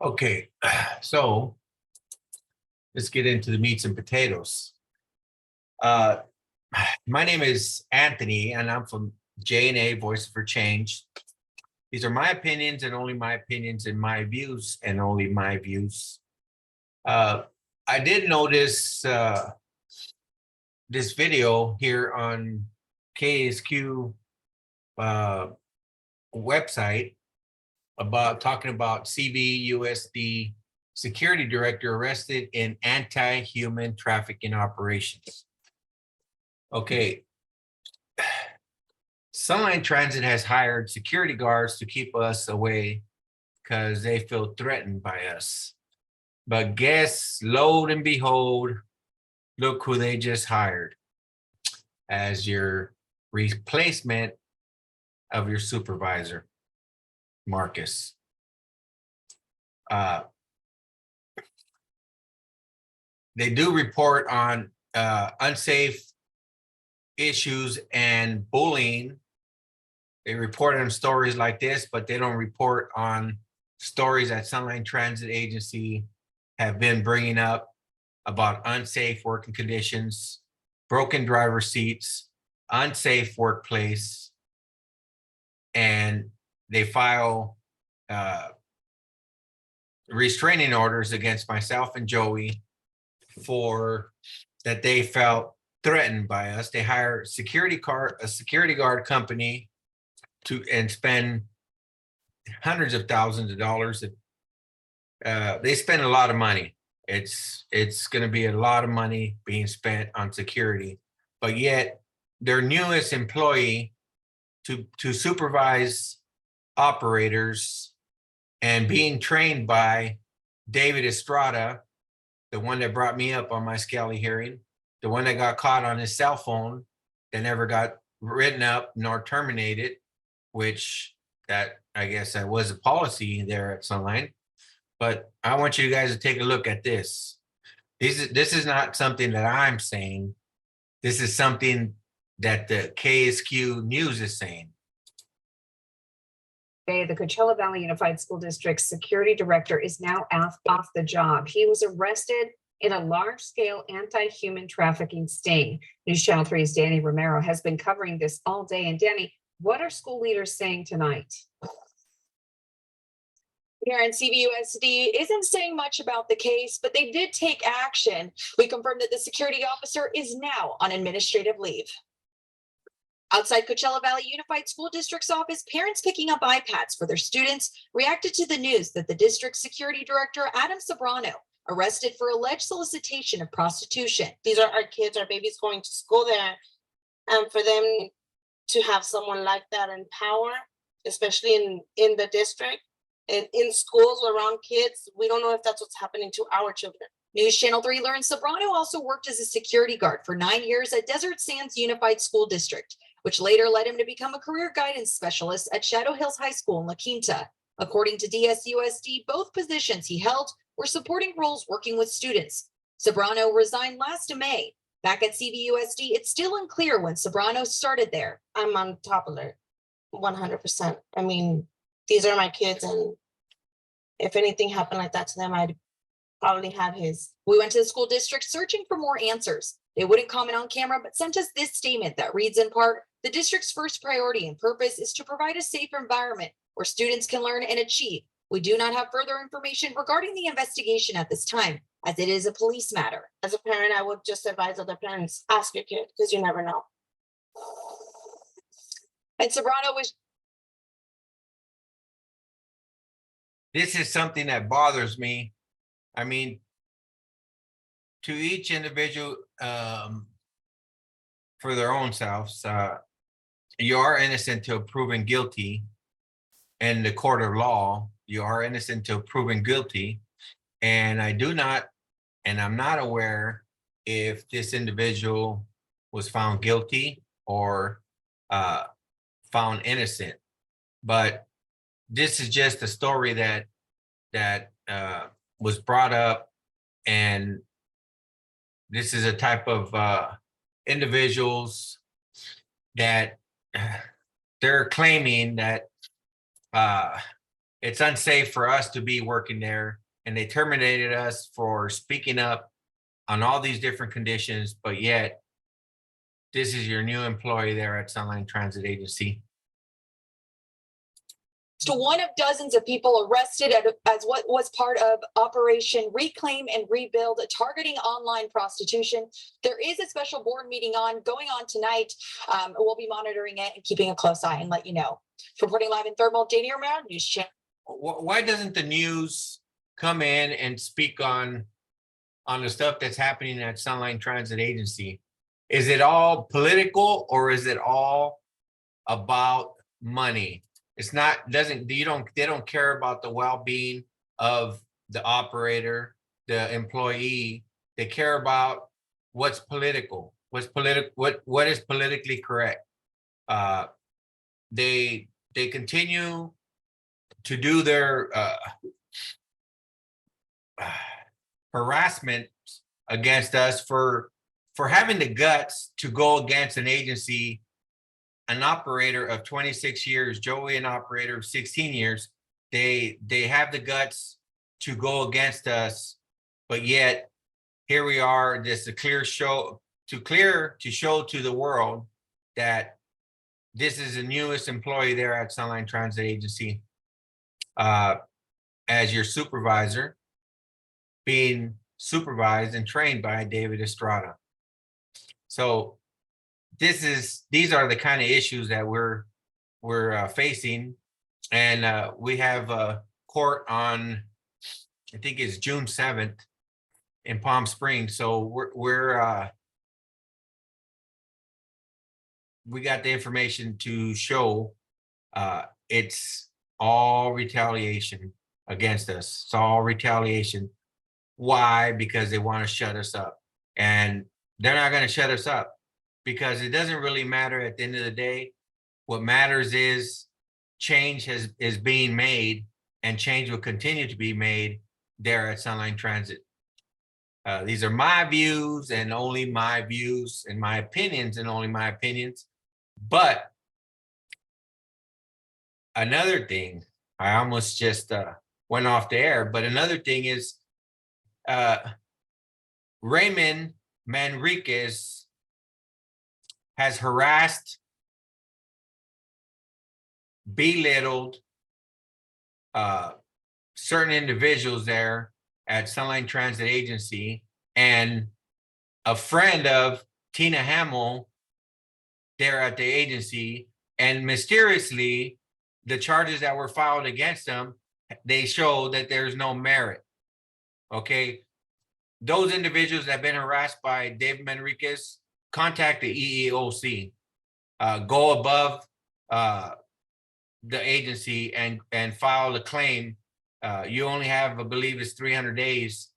Okay, so let's get into the meats and potatoes. My name is Anthony, and I'm from J&A Voice for Change. These are my opinions and only my opinions and my views and only my views. I did notice this video here on KSQ website about talking about CBUSD security director arrested in anti-human trafficking operations. Okay. Sunline Transit has hired security guards to keep us away because they feel threatened by us. But guess, lo and behold, look who they just hired as your replacement of your supervisor, Marcus. They do report on unsafe issues and bullying. They report on stories like this, but they don't report on stories that Sunline Transit Agency have been bringing up about unsafe working conditions, broken driver seats, unsafe workplace, and they file restraining orders against myself and Joey for that they felt threatened by us. They hire a security guard company and spend hundreds of thousands of dollars. They spend a lot of money. It's going to be a lot of money being spent on security, but yet their newest employee to supervise operators and being trained by David Estrada, the one that brought me up on my Scali hearing, the one that got caught on his cell phone, that never got written up nor terminated, which that I guess that was a policy there at Sunline. But I want you guys to take a look at this. This is not something that I'm saying. This is something that the KSQ News is saying. The Coachella Valley Unified School District security director is now off the job. He was arrested in a large-scale anti-human trafficking sting. News Channel 3's Danny Romero has been covering this all day. And Danny, what are school leaders saying tonight? Parent CBUSD isn't saying much about the case, but they did take action. We confirmed that the security officer is now on administrative leave. Outside Coachella Valley Unified School District's office, parents picking up iPads for their students reacted to the news that the district security director, Adam Sobrano, arrested for alleged solicitation of prostitution. These are our kids, our babies going to school there. And for them to have someone like that in power, especially in the district and in schools around kids, we don't know if that's what's happening to our children. News Channel 3 learned Sobrano also worked as a security guard for 9 years at Desert Sands Unified School District, which later led him to become a career guidance specialist at Shadow Hills High School in La Quinta. According to DSUSD, both positions he held were supporting roles working with students. Sobrano resigned last May. Back at CBUSD, it's still unclear when Sobrano started there. I'm on top of it, 100%. I mean, these are my kids, and if anything happened like that to them, I'd probably have his. We went to the school district searching for more answers. They wouldn't comment on camera, but sent us this statement that reads in part, the district's first priority and purpose is to provide a safe environment where students can learn and achieve. We do not have further information regarding the investigation at this time, as it is a police matter. As a parent, I would just advise other parents, ask your kid, because you never know. And Sobrano was. This is something that bothers me. I mean, to each individual for their own selves, you are innocent till proven guilty. In the court of law, you are innocent till proven guilty. And I'm not aware if this individual was found guilty or found innocent. But this is just a story that was brought up, and this is a type of individuals that they're claiming that it's unsafe for us to be working there. And they terminated us for speaking up on all these different conditions, but yet this is your new employee there at Sunline Transit Agency. To one of dozens of people arrested as what was part of Operation Reclaim and Rebuild, targeting online prostitution. There is a special board meeting going on tonight. We'll be monitoring it and keeping a close eye and let you know. Reporting live in Thermal, Danny Romero, News Channel. Why doesn't the news come in and speak on the stuff that's happening at Sunline Transit Agency? Is it all political or is it all about money? It's not, they don't care about the well-being of the operator, the employee. They care about what's political, what is politically correct. They continue to do their harassment against us for having the guts to go against an agency, an operator of 26 years, Joey, an operator of 16 years. They have the guts to go against us, but yet here we are. This is a clear show to show to the world that this is the newest employee there at Sunline Transit Agency, as your supervisor, being supervised and trained by David Estrada. So these are the kind of issues that we're facing, and we have a court on, I think it's June 7th in Palm Springs. So we got the information to show it's all retaliation against us. It's all retaliation. Why? Because they want to shut us up, and they're not going to shut us up, because it doesn't really matter at the end of the day. What matters is change is being made, and change will continue to be made there at Sunline Transit. These are my views and only my views, and my opinions and only my opinions. But another thing, I almost just went off the air, but another thing is Raymond Manriquez has harassed, belittled certain individuals there at Sunline Transit Agency, and a friend of Tina Hamill there at the agency. And mysteriously, the charges that were filed against them, they show that there's no merit. Okay, those individuals that have been harassed by David Manriquez, contact the EEOC. Go above the agency and file a claim. You only have, I believe it's 300 days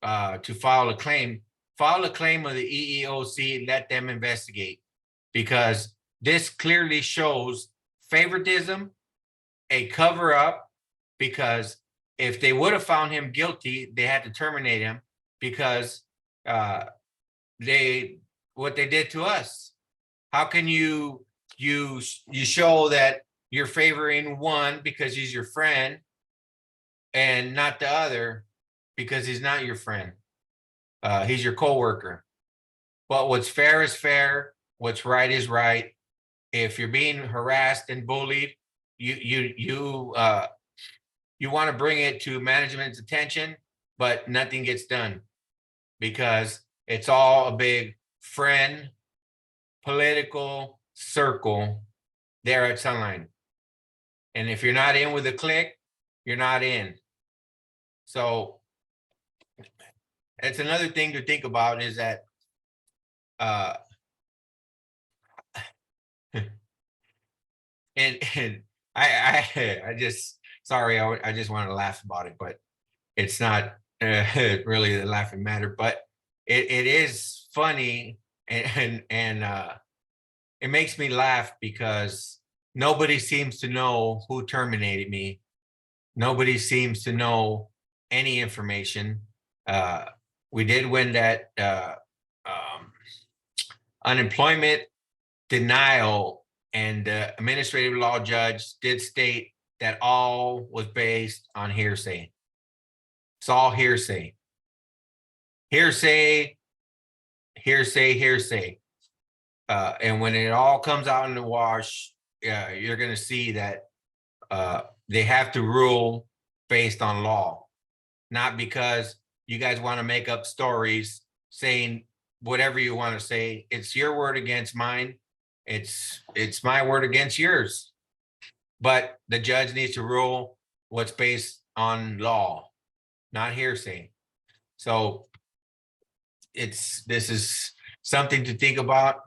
to file a claim. File a claim with the EEOC, let them investigate, because this clearly shows favoritism, a cover up, because if they would have found him guilty, they had to terminate him, because what they did to us. How can you show that you're favoring one because he's your friend and not the other because he's not your friend? He's your coworker. But what's fair is fair. What's right is right. If you're being harassed and bullied, you want to bring it to management's attention, but nothing gets done, because it's all a big friend political circle there at Sunline. And if you're not in with the clique, you're not in. So it's another thing to think about, is that and I just, sorry, I just want to laugh about it, but it's not really the laughing matter. But it is funny, and it makes me laugh, because nobody seems to know who terminated me. Nobody seems to know any information. We did win that unemployment denial, and the administrative law judge did state that all was based on hearsay. It's all hearsay. Hearsay, hearsay, hearsay. And when it all comes out in the wash, you're gonna see that they have to rule based on law, not because you guys want to make up stories saying whatever you want to say. It's your word against mine. It's my word against yours. But the judge needs to rule what's based on law, not hearsay. So this is something to think about.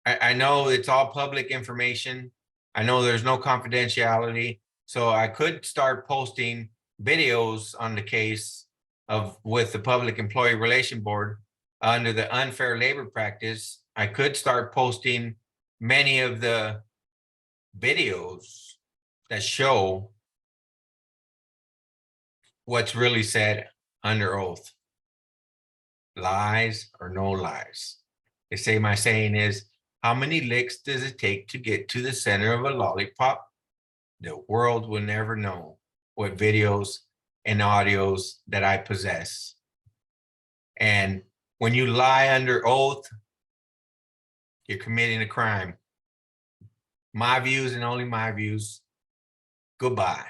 I know it's all public information. I know there's no confidentiality. So I could start posting videos on the case with the Public Employee Relation Board under the unfair labor practice. I could start posting many of the videos that show what's really said under oath. Lies or no lies. They say my saying is, how many licks does it take to get to the center of a lollipop? The world will never know what videos and audios that I possess. And when you lie under oath, you're committing a crime. My views and only my views. Goodbye.